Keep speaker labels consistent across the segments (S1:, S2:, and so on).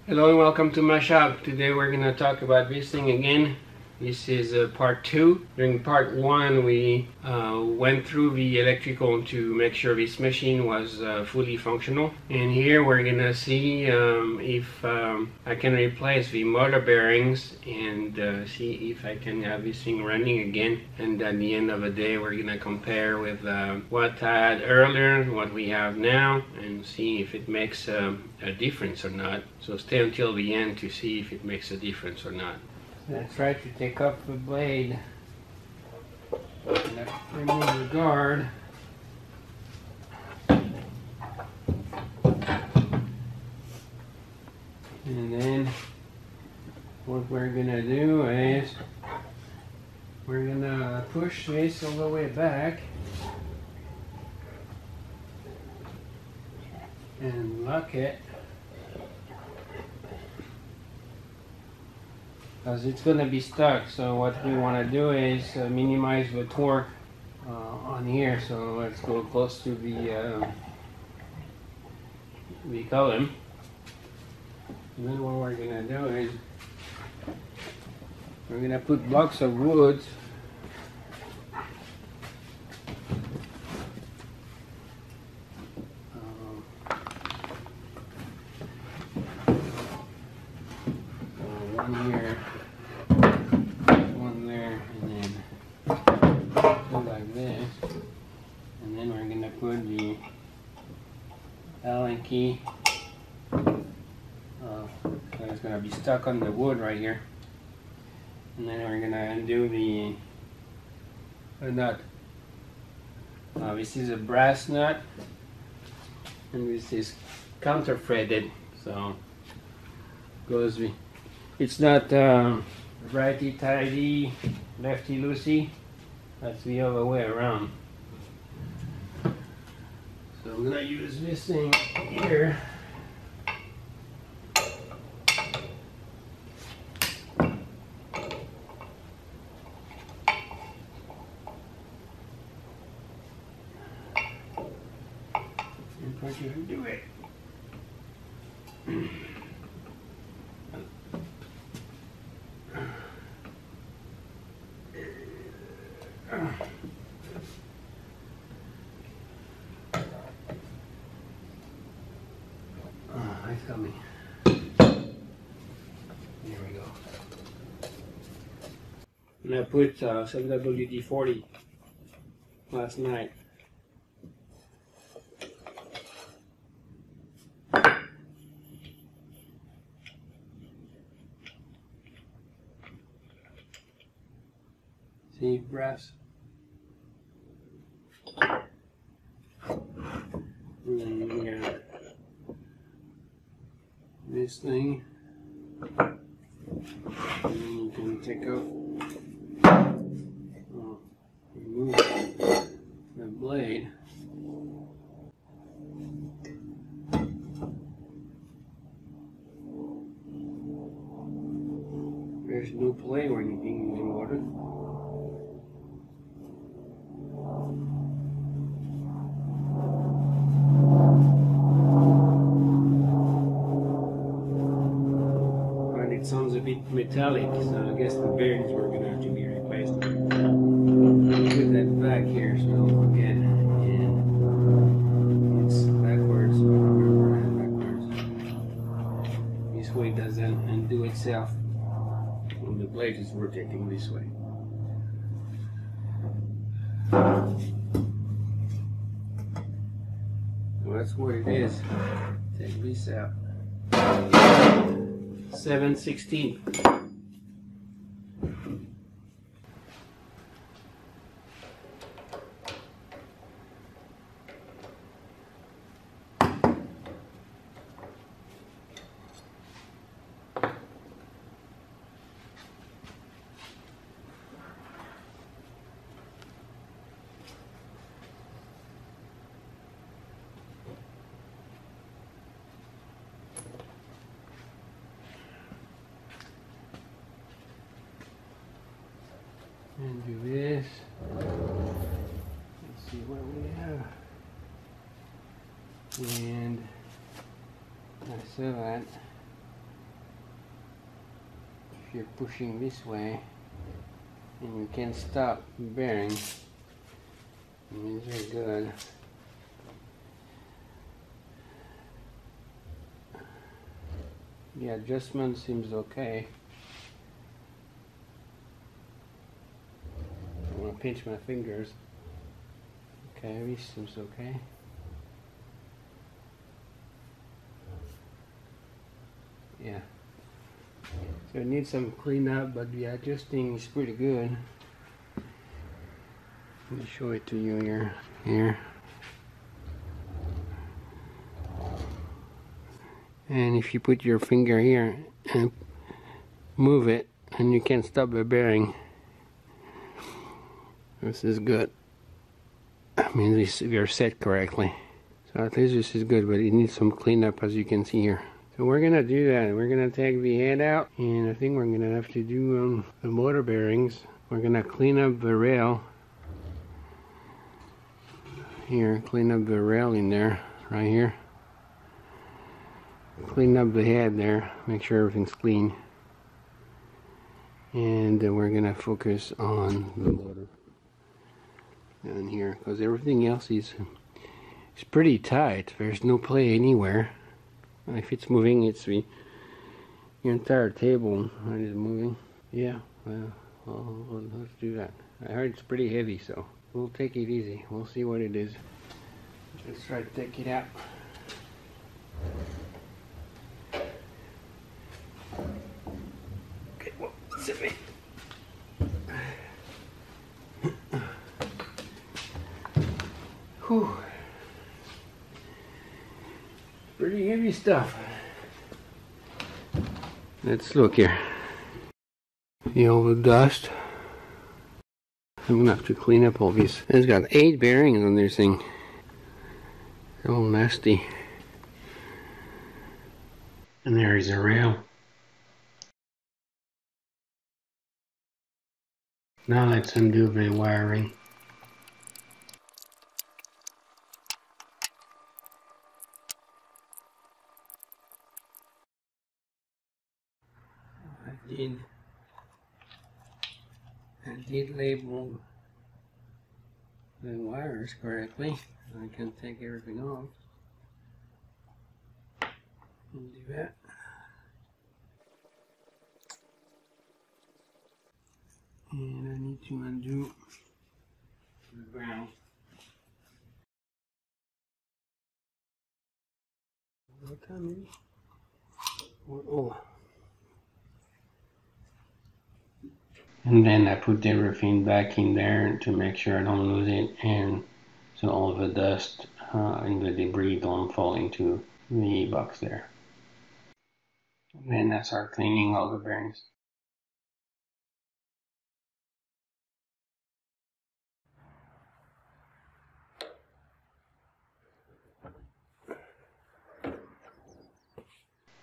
S1: Hello and welcome to my shop. Today we're going to talk about this thing again. This is part 2. During part 1 we went through the electrical to make sure this machine was fully functional. And here we're going to see if I can replace the motor bearings and see if I can have this thing running again. And at the end of the day we're going to compare with what I had earlier, what we have now, and see if it makes a difference or not. So stay until the end to see if it makes a difference or not. Let's try to take off the blade. Remove the guard. And then what we're gonna do is we're gonna push this all the way back and lock it, because it's going to be stuck. So what we want to do is minimize the torque on here. So let's go close to the column. And then what we're going to do is we're going to put blocks of wood one here, one there, and then go like this. And then we're going to put the Allen key. So it's going to be stuck on the wood right here. And then we're going to undo the nut. This is a brass nut, and this is counter threaded, so goes the. It's not righty tighty, lefty loosey. That's the other way around. So I'm gonna use this thing here. And try to do it. It's coming. There we go. And I put some WD-40 last night. See, brass. And then we got this thing. And then you can take off, remove the blade. There's no play or anything in water. It sounds a bit metallic, so I guess the bearings were going to have to be replaced. Put that back here so I don't forget. And it's backwards, so I remember it backwards. This way it doesn't undo itself when the blade is rotating this way. So that's what it is. Take this out. 7/16. And do this. Let's see what we have. And I saw that. you're pushing this way and you can't stop the bearing, it means they're good. The adjustment seems okay. I want to pinch my fingers. Okay, this seems okay. Yeah. So it needs some cleanup, but the adjusting is pretty good. Let me show it to you here. And if you put your finger here and move it, and you can't stop the bearing. This is good. I mean, if you're set correctly. So at least this is good, but it needs some cleanup, as you can see here. So we're gonna do that. We're gonna take the head out, and I think we're gonna have to do the motor bearings. We're gonna clean up the rail. Here, clean up the rail in there, right here. Clean up the head there, make sure everything's clean. And then we're gonna focus on the motor down here, because everything else is pretty tight. There's no play anywhere. If it's moving, it's your entire table that is moving. Yeah, well, let's do that. I heard it's pretty heavy, so we'll take it easy. We'll see what it is. Let's try to take it out. Okay, well, zip it. Whew. Pretty heavy stuff. Let's look here. See all the dust. I'm gonna have to clean up all these. It's got 8 bearings on this thing. They're all nasty. And there is a rail. Now let's undo the wiring. I did label the wires correctly. I can take everything off and do that. And I need to undo the ground. What time is it? Oh. And then I put everything back in there to make sure I don't lose it, and so all of the dust and the debris don't fall into the box there. And then I start cleaning all the bearings.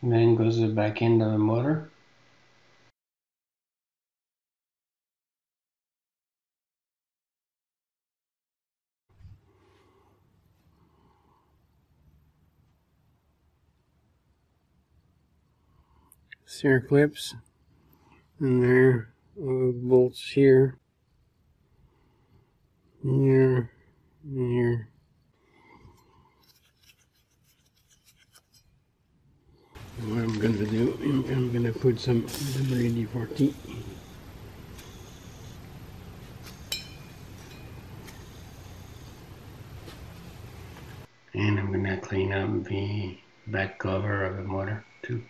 S1: And then goes the back end of the motor. Steer clips, and there are bolts here, here, and here. And what I'm going to do, I'm going to put some WD-40. And I'm going to clean up the back cover of the motor too.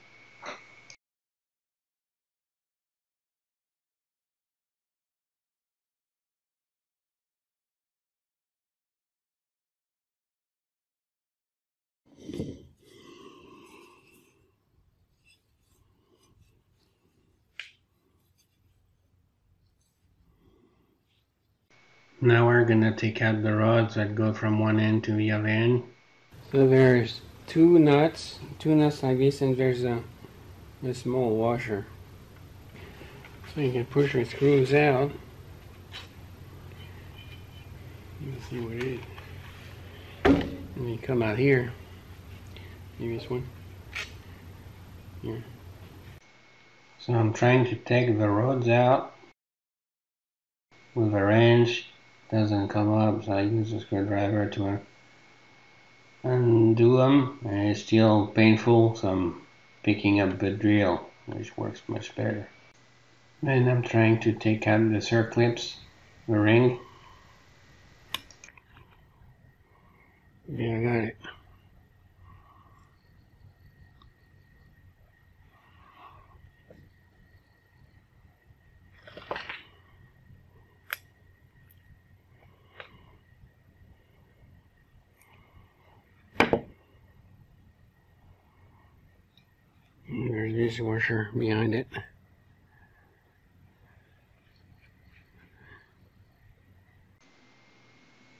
S1: Now we're gonna take out the rods that go from one end to the other end. So there's two nuts like this, and there's a small washer. So you can push your screws out. You can see what it is. And you come out here. See this one? Here. So I'm trying to take the rods out with a wrench. Doesn't come up, so I use a screwdriver to undo them, and it's still painful, so I'm picking up the drill, which works much better. Then I'm trying to take out the circlips, the ring. Yeah, I got it. There's the dishwasher behind it.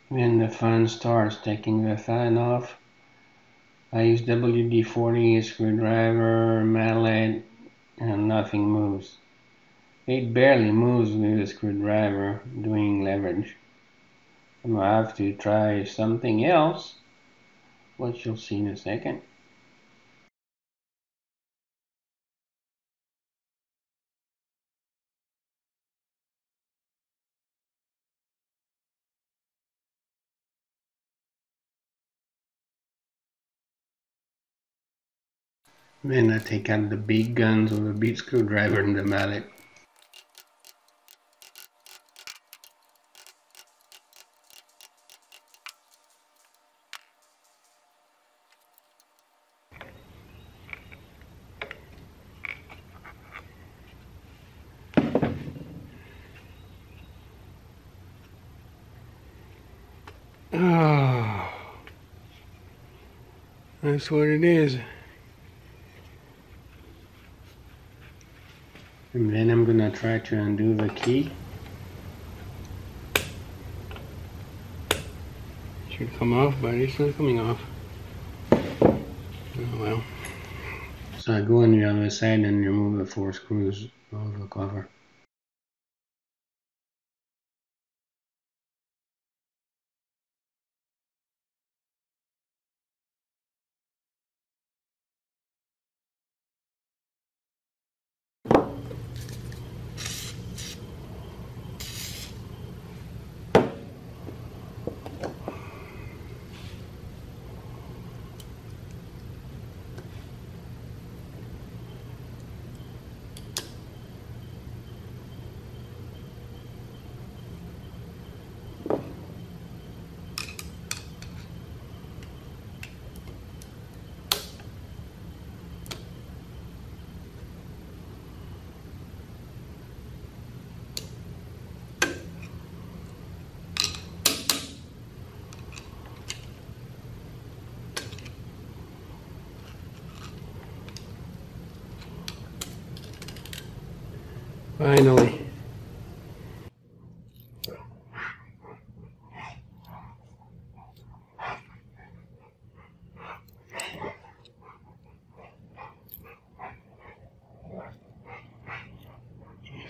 S1: When the fan starts taking the fan off, I use WD-40, screwdriver, mallet, and nothing moves. It barely moves with a screwdriver doing leverage. I'm gonna have to try something else, which you'll see in a second. Then I take out the big guns with a big screwdriver and the mallet. Oh, that's what it is. And then I'm gonna try to undo the key. Should come off, but it's not coming off. Oh well. So I go on the other side and remove the 4 screws of the cover. Finally.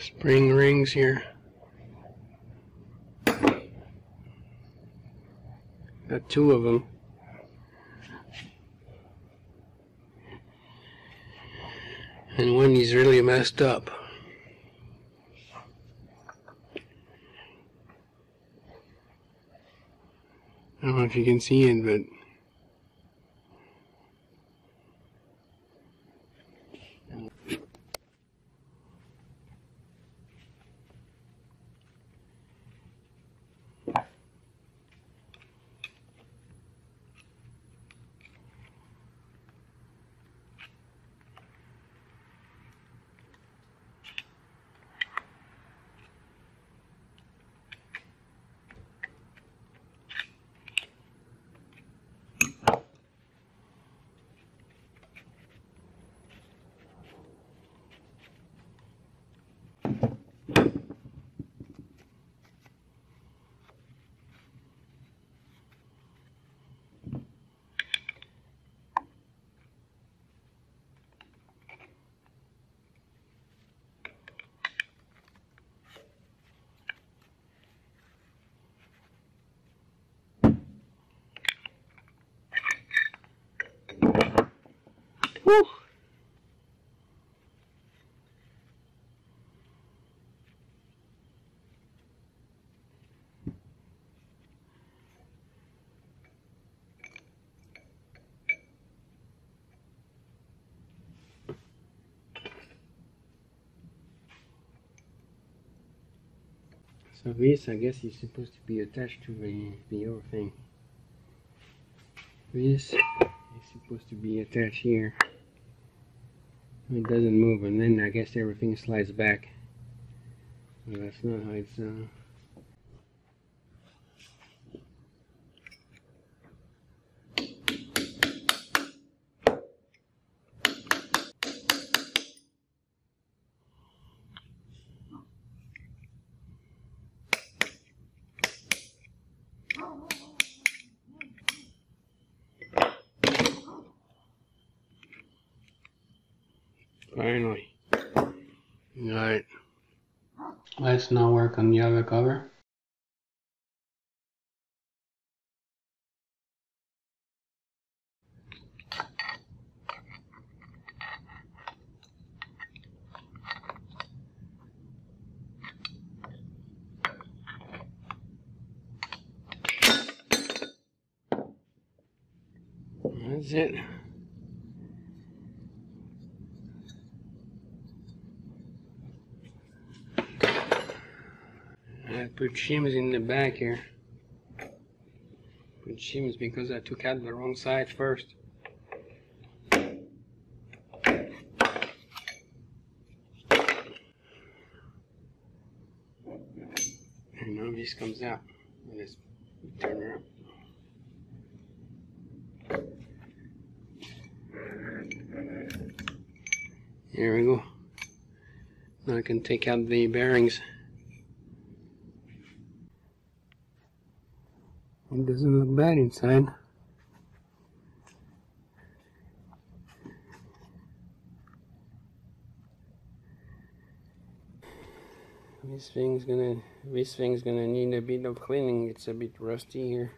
S1: Spring rings here. Got 2 of them. And one is really messed up. I don't know if you can see it, but whew. So this, I guess, is supposed to be attached to the other thing. This is supposed to be attached here. It doesn't move, and then I guess everything slides back. Well, that's not how it's finally. Alright. Let's now work on the other cover. That's it. I put shims in the back here. Put shims because I took out the wrong side first. And now this comes out. Let's turn her up. Here we go. Now I can take out the bearings. It doesn't look bad inside. This thing's gonna need a bit of cleaning. It's a bit rusty here.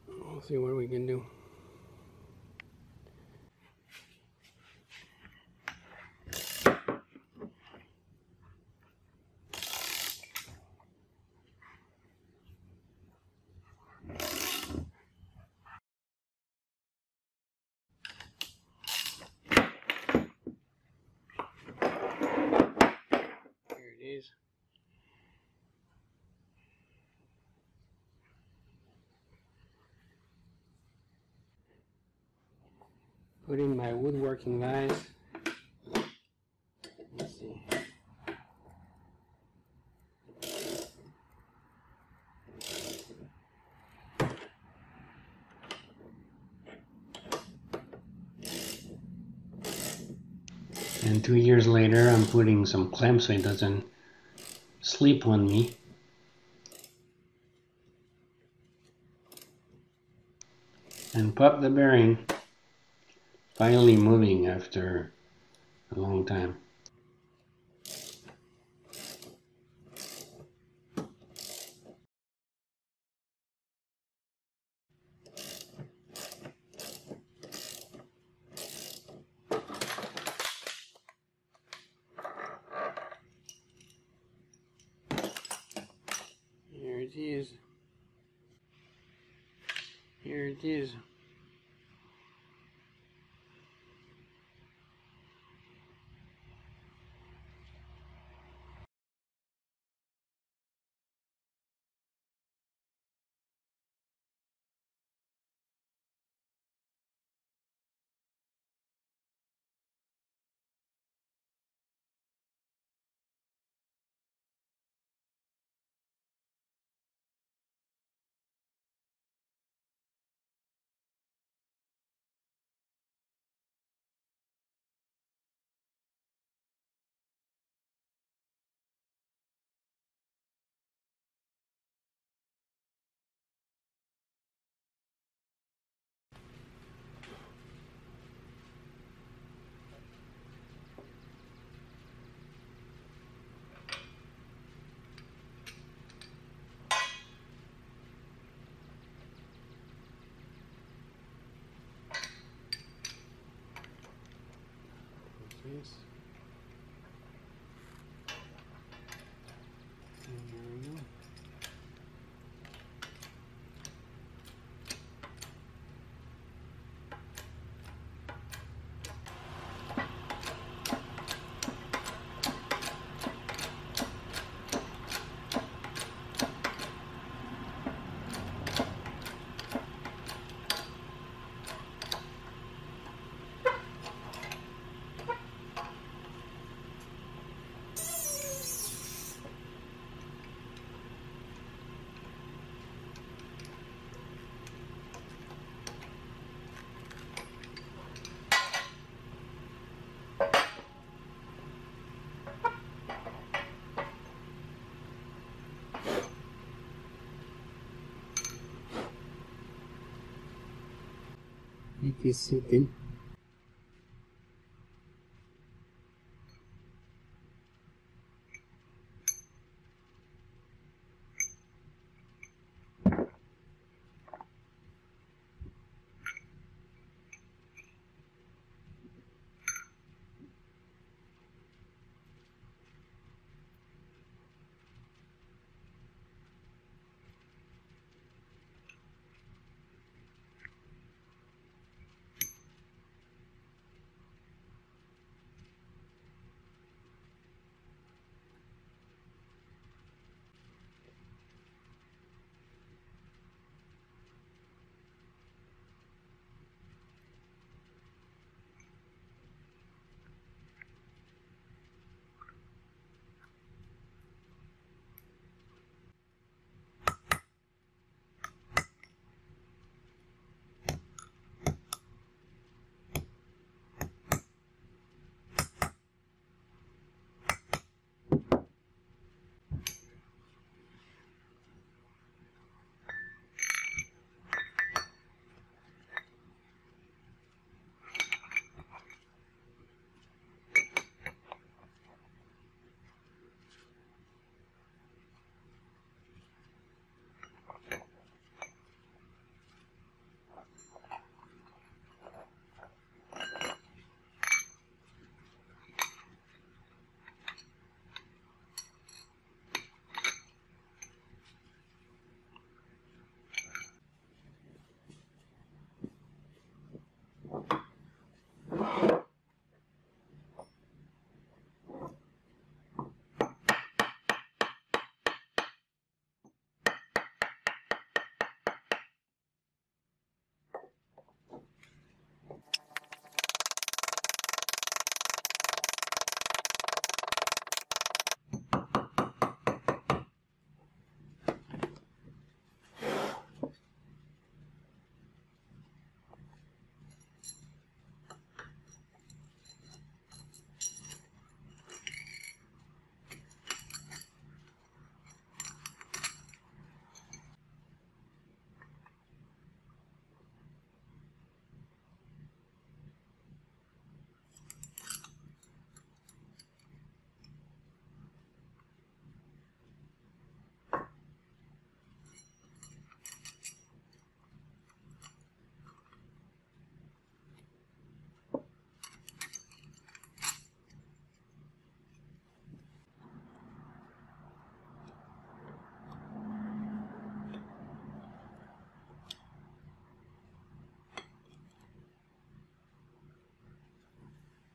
S1: We'll see what we can do. Put in my woodworking vise. Let's see. And 2 years later, I'm putting some clamps so it doesn't sleep on me. And pop the bearing. Finally moving after a long time. Here it is. Here it is. This. And there we go. it is sitting.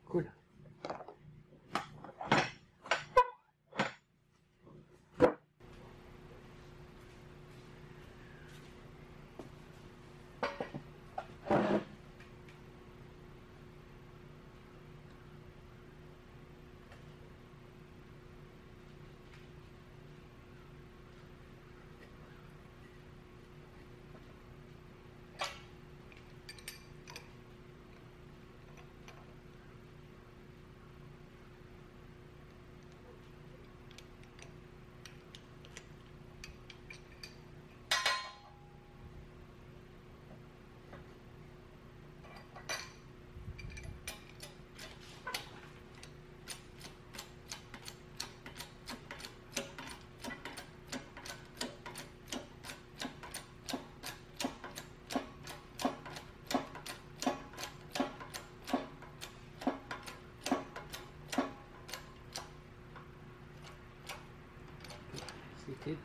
S1: Cool. Seated.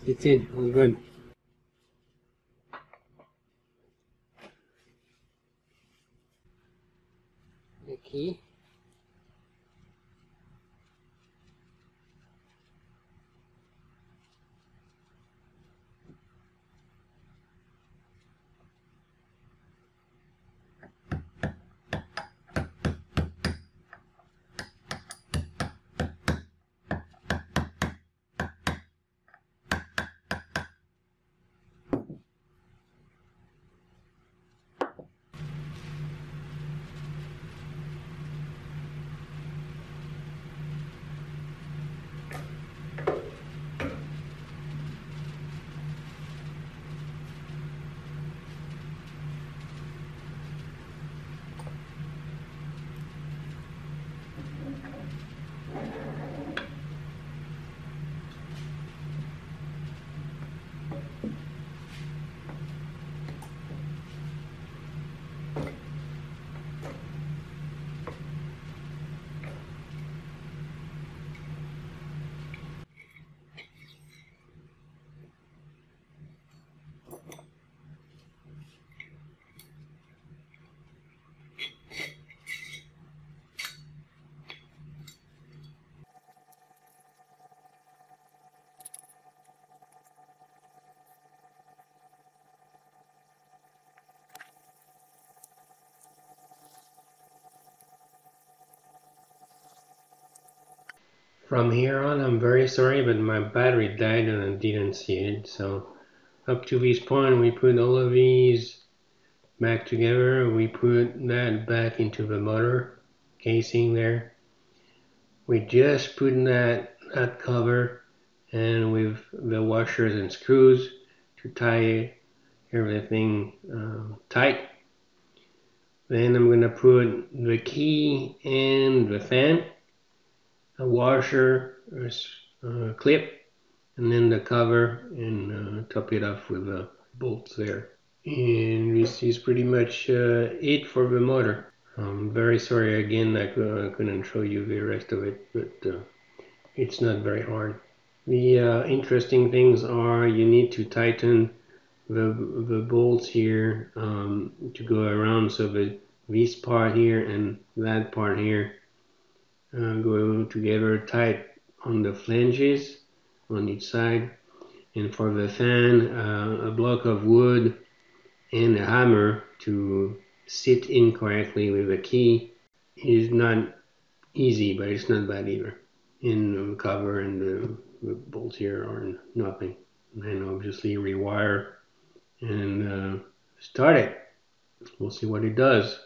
S1: Seated, all good. The key. From here on, I'm very sorry, but my battery died and I didn't see it. So up to this point, we put all of these back together. We put that back into the motor casing there. We just put that cover and with the washers and screws to tie everything tight. Then I'm going to put the key and the fan, a washer, a clip, and then the cover, and top it off with the bolts there. And this is pretty much it for the motor. I'm very sorry again I couldn't show you the rest of it, but it's not very hard. The interesting things are you need to tighten the bolts here to go around, so that this part here and that part here go together tight on the flanges on each side. And for the fan, a block of wood and a hammer to sit in correctly with a key is not easy, but it's not bad either. And the cover and the bolts here are nothing. And obviously rewire and start it. We'll see what it does.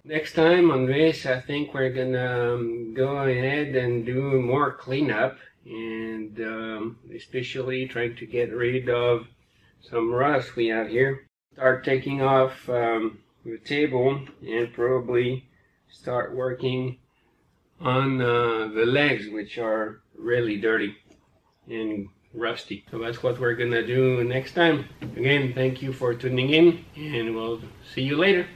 S1: Next time on this, I think we're gonna go ahead and do more cleanup, and especially trying to get rid of some rust we have here. Start taking off the table and probably start working on the legs, which are really dirty and rusty. So that's what we're gonna do next time. Again, thank you for tuning in, and we'll see you later.